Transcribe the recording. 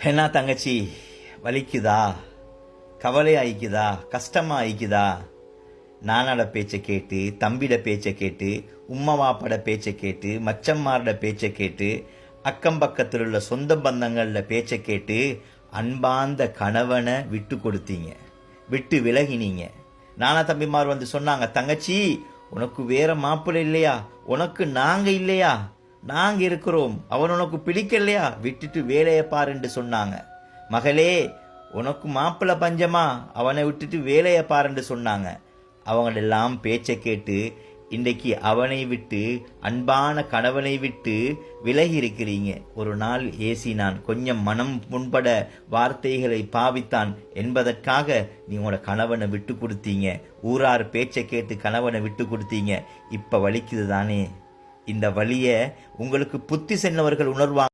என்ன தங்கச்சி, வலிக்குதா? கவலை ஆயிக்குதா? கஷ்டமா ஆயிக்குதா? நானோட பேச்சை கேட்டு, தம்பிட பேச்சை கேட்டு, உம்மா வாப்பட பேச்சை கேட்டு, மச்சம்மாரோட பேச்சை கேட்டு, அக்கம் பக்கத்தில் உள்ள சொந்த பந்தங்கள பேச்சை கேட்டு அன்பார்ந்த கணவனை விட்டு கொடுத்தீங்க, விட்டு விலகினீங்க. நானா தம்பிமார் வந்து சொன்னாங்க, தங்கச்சி உனக்கு வேற மாப்பிள்ளை இல்லையா? உனக்கு நாங்க இல்லையா? நாங்க இருக்கிறோம். அவன் உனக்கு பிடிக்கலையா? விட்டுட்டு வேலையை பாருன்னு சொன்னாங்க. மகளே, உனக்கு மாப்பிள்ளை பஞ்சமா? அவனை விட்டுட்டு வேலையை பாருன்னு சொன்னாங்க. அவங்களெல்லாம் பேச்சை கேட்டு இன்றைக்கு அவனை விட்டு, அன்பான கணவனை விட்டு விலகி இருக்கிறீங்க. ஒரு நாள் ஏசினான், கொஞ்சம் மனம் முன்பட வார்த்தைகளை பாவித்தான் என்பதற்காக நீ உங்களோட கணவனை விட்டு கொடுத்தீங்க. ஊரார் பேச்சை கேட்டு கணவனை விட்டு கொடுத்தீங்க. இப்ப வலிக்குது தானே? இந்த வலியை உங்களுக்கு புத்தி சென்றவர்கள் உணர்வாங்க.